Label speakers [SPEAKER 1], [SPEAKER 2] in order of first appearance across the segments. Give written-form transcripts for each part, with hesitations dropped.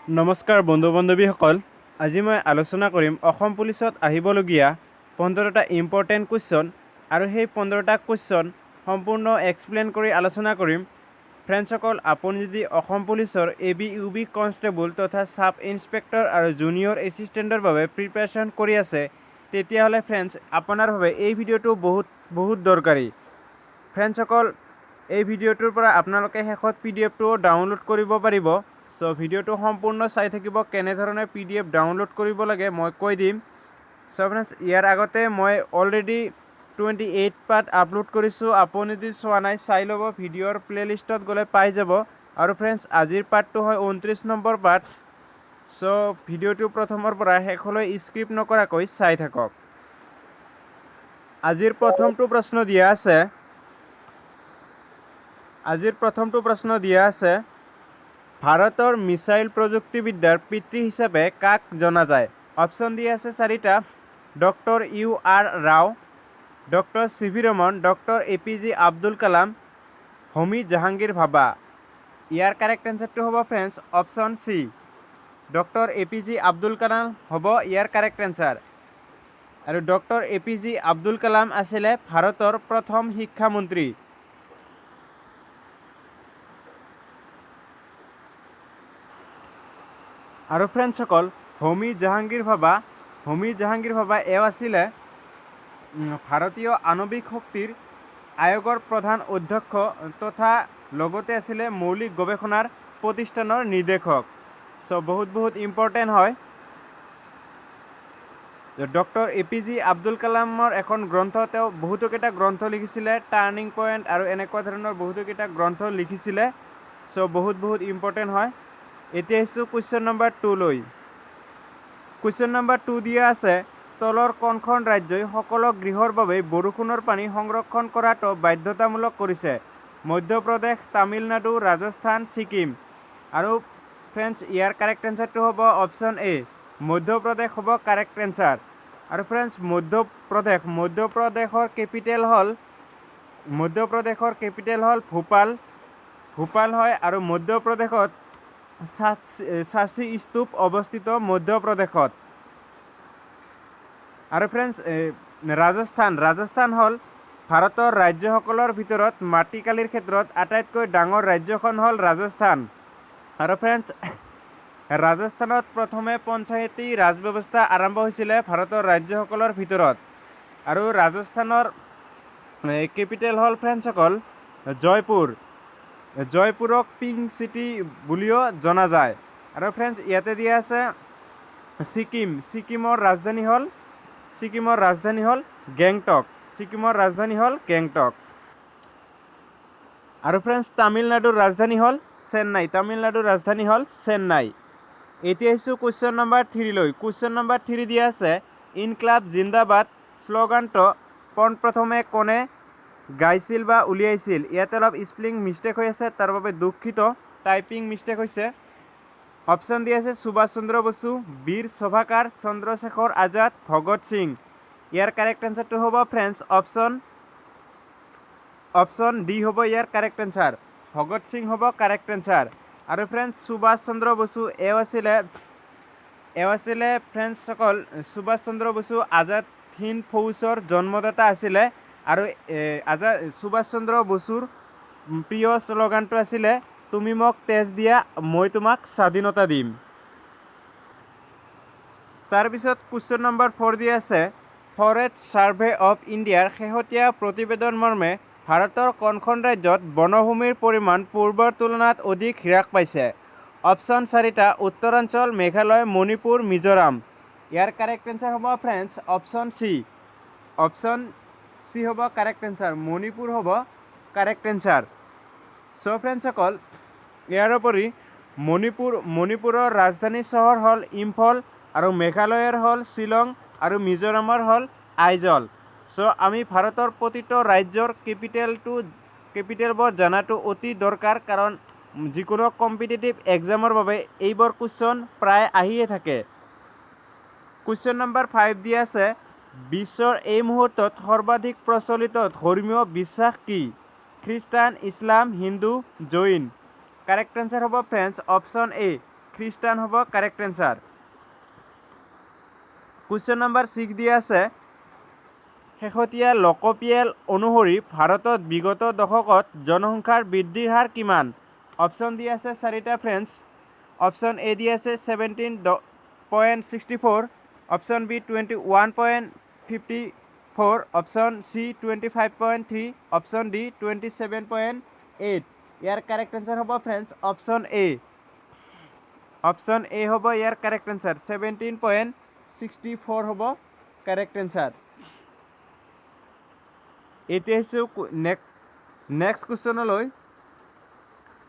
[SPEAKER 1] নমস্কাৰ বন্ধু বান্ধৱীসকল, আজি মই আলোচনা কৰিম অসম পুলিচত আহিবলগীয়া 15টা ইম্পৰ্টেণ্ট কুৱেশ্যন আৰু সেই 15টা কুৱেশ্যন সম্পূৰ্ণ এক্সপ্লেইন কৰি আলোচনা কৰিম। ফ্ৰেণ্ডসকল, আপুনি যদি অসম পুলিচৰ ABUB কনষ্টেবল তথা ছাব ইন্সপেক্টৰ আৰু জুনিয়ৰ এছিষ্টেণ্টৰ বাবে প্ৰিপাৰেশ্যন কৰি আছে, তেতিয়াহ'লে ফ্ৰেণ্ডছ আপোনাৰ বাবে এই ভিডিঅ'টো বহুত দৰকাৰী। ফ্ৰেণ্ডসকল, এই ভিডিঅ'টোৰ পৰা আপোনালোকে শেষত PDF-টোও ডাউনলোড কৰিব পাৰিব। সো ভিডিঅ'টো সম্পূৰ্ণ চাই থাকিব। কেনেধৰণে PDF ডাউনলোড কৰিব লাগে মই কৈ দিম। সো ফ্ৰেণ্ডছ, ইয়াৰ আগতে মই অলৰেডি 28 পাৰ্ট আপলোড কৰিছোঁ। আপুনি যদি চোৱা নাই চাই ল'ব, ভিডিঅ'ৰ প্লেলিষ্টত গ'লে পাই যাব। আৰু ফ্ৰেণ্ডছ, আজিৰ পাৰ্টটো হয় 29 নম্বৰ পাৰ্ট। সো ভিডিঅ'টো প্ৰথমৰ পৰা শেষলৈ স্কিপ নকৰাকৈ চাই থাকক। আজিৰ প্ৰথমটো প্ৰশ্ন দিয়া আছে, ভাৰতৰ মিছাইল প্ৰযুক্তিবিদ্যাৰ পিতৃ হিচাপে কাক জনা যায়? অপশ্যন দিয়া আছে 4টা। Doctor UR Rao, doctor CV Raman, doctor APJ Abdul Kalam, Homi Jahangir ভাবা। ইয়াৰ কাৰেক্ট এনচাৰটো হ'ব friends option C, doctor APJ Abdul Kalam হ'ব ইয়াৰ কাৰেক্ট এনচাৰ। আৰু ডক্টৰ APJ আব্দুল কালাম আছিলে ভাৰতৰ প্ৰথম শিক্ষামন্ত্ৰী। আৰু ফ্ৰেণ্ডসকল, হোমী জাহাংগীৰ ভাবা এওঁ আছিলে ভাৰতীয় আণৱিক শক্তিৰ আয়োগৰ প্ৰধান অধ্যক্ষ তথা লগতে আছিলে মৌলিক গৱেষণাৰ প্ৰতিষ্ঠানৰ নিৰ্দেশক। সো বহুত ইম্পৰ্টেণ্ট হয়। ডক্টৰ APJ আব্দুল কালামৰ এখন গ্ৰন্থ, তেওঁ বহুতকেইটা গ্ৰন্থ লিখিছিলে, টাৰ্ণিং পইণ্ট আৰু এনেকুৱা ধৰণৰ বহুতকেইটা গ্ৰন্থ লিখিছিলে। সো বহুত ইম্পৰ্টেণ্ট হয়। এতিয়া আহিছোঁ কুৱেশ্যন নম্বৰ 2 লৈ। কুৱেশ্যন নম্বৰ 2 দিয়া আছে, তলৰ কোনখন ৰাজ্যই সকলো গৃহৰ বাবে বৰষুণৰ পানী সংৰক্ষণ কৰাটো বাধ্যতামূলক কৰিছে? মধ্যপ্ৰদেশ, তামিলনাডু, ৰাজস্থান, ছিকিম। আৰু ফ্ৰেণ্ডছ, ইয়াৰ কাৰেক্ট এনচাৰটো হ'ব অপশ্যন A, মধ্যপ্ৰদেশ হ'ব কাৰেক্ট এনচাৰ। আৰু ফ্ৰেণ্ডছ, মধ্যপ্ৰদেশৰ কেপিটেল হ'ল ভূপাল হয়। আৰু মধ্যপ্ৰদেশত সাঁচী স্তূপ অৱস্থিত মধ্যপ্ৰদেশত। আৰু ফ্ৰেণ্ডছ, ৰাজস্থান হ'ল ভাৰতৰ ৰাজ্যসকলৰ ভিতৰত মাটিকালিৰ ক্ষেত্ৰত আটাইতকৈ ডাঙৰ ৰাজ্যখন হ'ল ৰাজস্থান। আৰু ফ্ৰেণ্ডছ, ৰাজস্থানত প্ৰথমে পঞ্চায়তী ৰাজ ব্যৱস্থা আৰম্ভ হৈছিলে ভাৰতৰ ৰাজ্যসকলৰ ভিতৰত। আৰু ৰাজস্থানৰ কেপিটেল হ'ল ফ্ৰেণ্ডসকল জয়পুৰক পিংক চিটি বুলিও জনা যায়। আৰু ফ্ৰেণ্ডছ, ইয়াতে দিয়া আছে ছিকিমৰ ৰাজধানী হ'ল গেংটক। আৰু ফ্ৰেণ্ডছ, তামিলনাডুৰ ৰাজধানী হ'ল চেন্নাই। এতিয়া আহিছোঁ কুৱেশ্যন নম্বৰ 3 লৈ। কুৱেশ্যন নম্বৰ 3 দিয়া আছে, ইনক্লাব জিন্দাবাদ শ্লোগানটো পোনপ্ৰথমে কোনে গাইছিল বা উলিয়াইছিল? ইয়াতে অলপ স্পেলিং মিষ্টেক হৈ আছে, তাৰ বাবে দুখিত, টাইপিং মিষ্টেক হৈছে। অপশ্যন দিয়া আছে সুভাষ চন্দ্ৰ বসু, বীৰ সভাকাৰ, চন্দ্ৰশেখৰ আজাদ, ভগত সিং। ইয়াৰ কাৰেক্ট এনচাৰটো হ'ব ফ্ৰেণ্ডছ অপশ্যন D হ'ব ইয়াৰ কাৰেক্ট এনচাৰ, ভগত সিং হ'ব কাৰেক্ট এনচাৰ। আৰু ফ্ৰেণ্ডছ, সুভাষ চন্দ্ৰ বসু এওঁ আছিলে ফ্ৰেণ্ডসকল, সুভাষ চন্দ্ৰ বসু আজাদ হিন্দ ফৌজৰ জন্মদাতা আছিলে। আৰু সুভাষ চন্দ্ৰ বসুৰ প্ৰিয় শ্লোগানটো আছিলে, তুমি মোক তেজ দিয়া, মই তোমাক স্বাধীনতা দিম। তাৰপিছত কুৱেশ্যন নম্বৰ 4 দিয়া আছে, ফৰেষ্ট ছাৰ্ভে অৱ ইণ্ডিয়াৰ শেহতীয়া প্ৰতিবেদন মৰ্মে ভাৰতৰ কোনখন ৰাজ্যত বনভূমিৰ পৰিমাণ পূৰ্বৰ তুলনাত অধিক হ্ৰাস পাইছে? অপশ্যন 4টা, উত্তৰাঞ্চল, মেঘালয়, মণিপুৰ, মিজোৰাম। ইয়াৰ কাৰেক্ট এনচাৰ হ'ব ফ্ৰেণ্ডছ অপশ্যন C হ'ব কাৰেক্ট এনচাৰ, মণিপুৰ হ'ব কাৰেক্ট এনচাৰ। চ' ফ্ৰেণ্ডসকল, ইয়াৰ উপৰি মণিপুৰৰ ৰাজধানী চহৰ হ'ল ইম্ফল, আৰু মেঘালয়ৰ হ'ল শ্বিলং, আৰু মিজোৰামৰ হ'ল আইজল। চ' আমি ভাৰতৰ প্ৰতিটো ৰাজ্যৰ কেপিটেলবোৰ জনাটো অতি দৰকাৰ, কাৰণ যিকোনো কম্পিটিটিভ এক্সামৰ বাবে এইবোৰ কুৱেশ্যন প্ৰায় আহিয়ে থাকে। কুৱেশ্যন নম্বৰ 5 দিয়া আছে, বিশ্বৰ এই মুহূৰ্তত সৰ্বাধিক প্ৰচলিত ধৰ্মীয় বিশ্বাস কি? খ্ৰীষ্টান, ইছলাম, হিন্দু, জৈন। কাৰেক্ট এনচাৰ হ'ব ফ্ৰেণ্ডছ অপশ্যন A, খ্ৰীষ্টান হ'ব কাৰেক্ট এনচাৰ। কুৱেশ্যন নম্বৰ 6 দিয়া আছে শেহতীয়া লোকপিয়ল অনুসৰি ভাৰতত বিগত দশকত জনসংখ্যাৰ বৃদ্ধিৰ হাৰ কিমান? অপশ্যন দিয়া আছে 4টা ফ্ৰেণ্ডছ। অপশ্যন এ দিয়া আছে 17.64, option B 21.54, option C 25.3, option D 27.8। ইয়াৰ কাৰেক্ট এনচাৰ হ'ব friends option A. Option A হ'ব ইয়াৰ কাৰেক্ট এনচাৰ। 17.64 হ'ব কাৰেক্ট এনচাৰ। এতিয়া আহিছোঁ নেক্সট কুৱেশ্যনলৈ।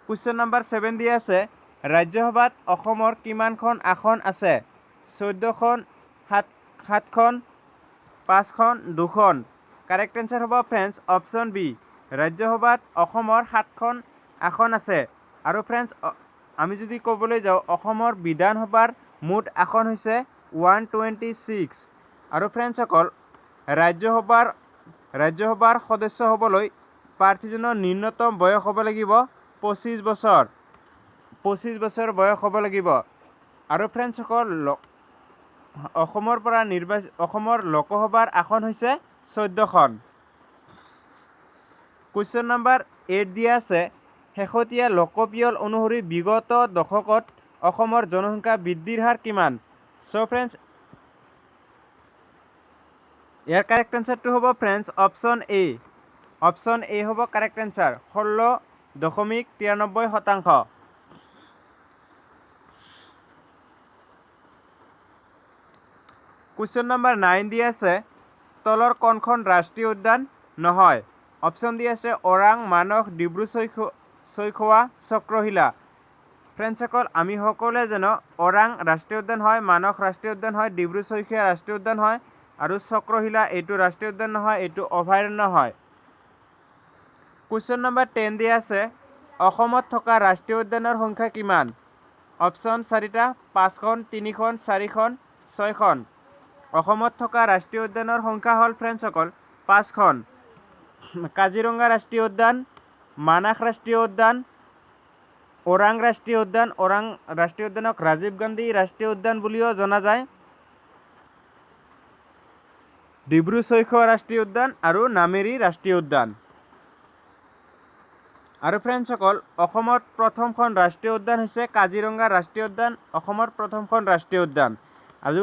[SPEAKER 1] কুৱেশ্যন নম্বৰ 7 দিয়া আছে ৰাজ্যসভাত অসমৰ কিমানখন আসন আছে? 14খন, 7খন, 5খন, 2খন। কাৰেক্ট এনচাৰ হ'ব ফ্ৰেণ্ডছ অপশ্যন বি। ৰাজ্যসভাত অসমৰ 7খন আসন আছে। আৰু ফ্ৰেণ্ডছ আমি যদি ক'বলৈ যাওঁ অসমৰ বিধানসভাৰ মুঠ আসন হৈছে 126। আৰু ফ্ৰেণ্ডছসকল ৰাজ্যসভাৰ সদস্য হ'বলৈ প্ৰাৰ্থীজনৰ ন্যূনতম বয়স হ'ব লাগিব 25 বছৰ। 25 বছৰ বয়স হ'ব লাগিব। আৰু ফ্ৰেণ্ডছসকল অসমৰ লোকসভাৰ আসন হৈছে 14খন। কুৱেশ্যন নম্বৰ 8 দিয়া আছে শেহতীয়া লোকপিয়ল অনুসৰি বিগত দশকত অসমৰ জনসংখ্যা বৃদ্ধিৰ হাৰ কিমান? চ' ফ্ৰেণ্ডছ ইয়াৰ কাৰেক্ট এনচাৰটো হ'ব friends option A. Option A হ'ব কাৰেক্ট এনচাৰ 16.93%। কুৱেশ্যন নম্বৰ 9 দিয়া আছে তলৰ কোনখন ৰাষ্ট্ৰীয় উদ্যান নহয়? অপশ্যন দি আছে ওৰাং, মানস, ডিব্ৰু-চৈখোৱা, চক্ৰশিলা। ফ্ৰেণ্ডছসকল আমি সকলোৱে জানো ওৰাং ৰাষ্ট্ৰীয় উদ্যান হয়, মানস ৰাষ্ট্ৰীয় উদ্যান হয়, ডিব্ৰু-চৈখোৱা ৰাষ্ট্ৰীয় উদ্যান হয় আৰু চক্ৰশিলা এইটো ৰাষ্ট্ৰীয় উদ্যান নহয়, এইটো অভয়াৰণ্য হয়। কুৱেশ্যন নম্বৰ 10 দিয়া আছে অসমত থকা ৰাষ্ট্ৰীয় উদ্যানৰ সংখ্যা কিমান? অপশ্যন 4টা, 5খন, 3খন, 4খন, 6খন। অসমত থকা ৰাষ্ট্ৰীয় উদ্যানৰ সংখ্যা হ'ল ফ্ৰেণ্ডছসকল 5খন। কাজিৰঙা ৰাষ্ট্ৰীয় উদ্যান, মানাস ৰাষ্ট্ৰীয় উদ্যান, ওৰাং ৰাষ্ট্ৰীয় উদ্যান, ওৰাং ৰাষ্ট্ৰীয় উদ্যানক ৰাজীৱ গান্ধী ৰাষ্ট্ৰীয় উদ্যান বুলিও জনা যায়, ডিব্ৰু-চৈখোৱা ৰাষ্ট্ৰীয় উদ্যান আৰু নামেৰি ৰাষ্ট্ৰীয় উদ্যান। আৰু ফ্ৰেণ্ডছসকল অসমত প্ৰথমখন ৰাষ্ট্ৰীয় উদ্যান হৈছে কাজিৰঙা ৰাষ্ট্ৰীয় উদ্যান, অসমৰ প্ৰথমখন ৰাষ্ট্ৰীয় উদ্যান। আৰু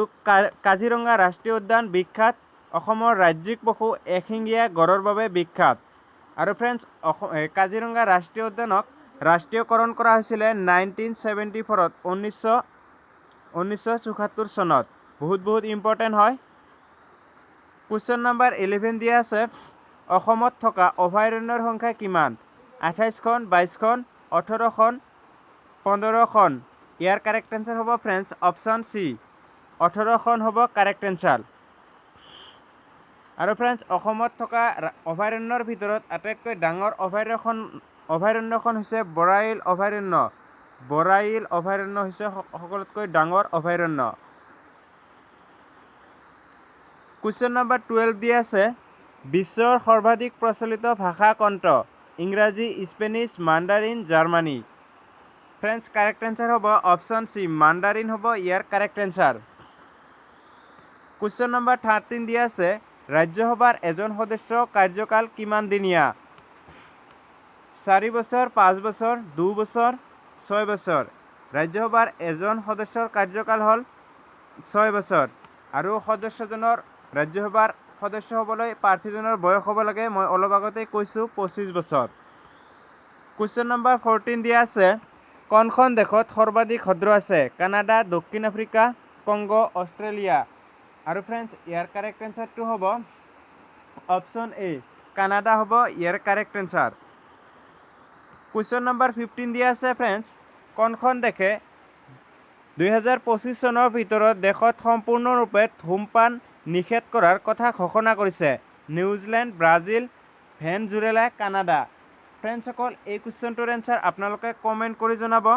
[SPEAKER 1] কাজিৰঙা ৰাষ্ট্ৰীয় উদ্যান বিখ্যাত অসমৰ ৰাজ্যিক পশু এশিঙীয়া গঁড়ৰ বাবে বিখ্যাত। আৰু ফ্ৰেণ্ডছ কাজিৰঙা ৰাষ্ট্ৰীয় উদ্যানক ৰাষ্ট্ৰীয়কৰণ কৰা হৈছিলে 1974 1974 চনত। বহুত ইম্পৰ্টেণ্ট হয়। কুৱেশ্যন নম্বৰ 11 দিয়া আছে অসমত থকা অভয়াৰণ্যৰ সংখ্যা কিমান? 28খন, 22খন, 18খন, 15খন। ইয়াৰ কাৰেক্ট এনচাৰ হ'ব ফ্ৰেণ্ডছ অপশ্যন চি 18খন হ'ব কাৰেক্ট এনচাৰ। আৰু ফ্ৰেণ্ডছ অসমত থকা অভয়াৰণ্যৰ ভিতৰত আটাইতকৈ ডাঙৰ অভয়াৰণ্যখন হৈছে বৰাইল অভয়াৰণ্য। বৰাইল অভয়াৰণ্য হৈছে সকলোতকৈ ডাঙৰ অভয়াৰণ্য। কুৱেশ্যন নম্বৰ 12 দিয়া আছে বিশ্বৰ সৰ্বাধিক প্ৰচলিত ভাষা কোনটো? ইংৰাজী, Spanish, Mandarin, Germany. Friends correct answer হ'ব অপশ্যন চি মাণ্ডাৰিন হ'ব ইয়াৰ কাৰেক্ট এনচাৰ। কুৱেশ্যন নম্বৰ 13 দিয়া আছে ৰাজ্যসভাৰ এজন সদস্যৰ কাৰ্যকাল কিমান দিনীয়া? 4 বছৰ, 5 বছৰ, 2 বছৰ, 6 বছৰ। ৰাজ্যসভাৰ এজন সদস্যৰ কাৰ্যকাল হ'ল 6 বছৰ। আৰু ৰাজ্যসভাৰ সদস্য হ'বলৈ প্ৰাৰ্থীজনৰ বয়স হ'ব লাগে মই অলপ আগতে কৈছোঁ 25 বছৰ। কুৱেশ্যন নম্বৰ 14 দিয়া আছে কোনখন দেশত সৰ্বাধিক হ্ৰদ আছে? কানাডা, দক্ষিণ আফ্ৰিকা, কংগো, অষ্ট্ৰেলিয়া। আৰু ফ্ৰেণ্ডছ ইয়াৰ কাৰেক্ট এনচাৰটো হ'ব অপশ্যন এ কানাডা হ'ব ইয়াৰ কাৰেক্ট এনচাৰ। কুৱেশ্যন নম্বৰ 15 দিয়া আছে ফ্ৰেণ্ডছ কোনখন দেশে 2025 চনৰ ভিতৰত দেশত সম্পূৰ্ণৰূপে ধূমপান নিষেধ কৰাৰ কথা ঘোষণা কৰিছে? New Zealand, Brazil, Venezuela, Canada. ফ্ৰেণ্ডছসকল এই কুৱেশ্যনটোৰ এনচাৰ আপোনালোকে কমেণ্ট কৰি জনাব,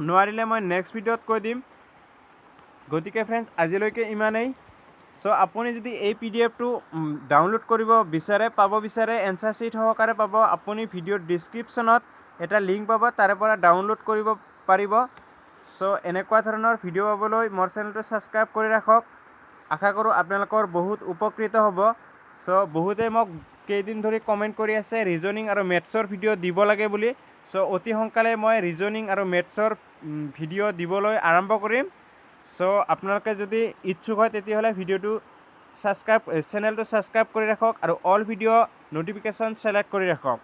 [SPEAKER 1] নোৱাৰিলে মই নেক্সট ভিডিঅ'ত কৈ দিম। গতিকে ফ্ৰেণ্ডছ আজিলৈকে ইমানেই। চ' আপুনি যদি এই PDF টো ডাউনলোড কৰিব পাব বিচাৰে এনচাৰ শ্বীট সহকাৰে পাব। আপুনি ভিডিঅ'ৰ ডিছক্ৰিপশ্যনত এটা লিংক পাব, তাৰে পৰা ডাউনলোড কৰিব পাৰিব। চ' এনেকুৱা ধৰণৰ ভিডিঅ' পাবলৈ মোৰ চেনেলটো ছাবস্ক্ৰাইব কৰি ৰাখক। আশা কৰোঁ আপোনালোকৰ বহুত উপকৃত হ'ব। চ' বহুতে মোক কেইদিন ধৰি কমেণ্ট কৰি আছে ৰিজনিং আৰু মেথছৰ ভিডিঅ' দিব লাগে বুলি। চ' অতি সোনকালে মই ৰিজনিং আৰু মেথছৰ ভিডিঅ' দিবলৈ আৰম্ভ কৰিম। চ' আপোনালোকে যদি ইচ্ছুক হয় তেতিয়াহ'লে চেনেলটো ছাবস্ক্ৰাইব কৰি ৰাখক আৰু অল ভিডিঅ' ন'টিফিকেশ্যন ছিলেক্ট কৰি ৰাখক।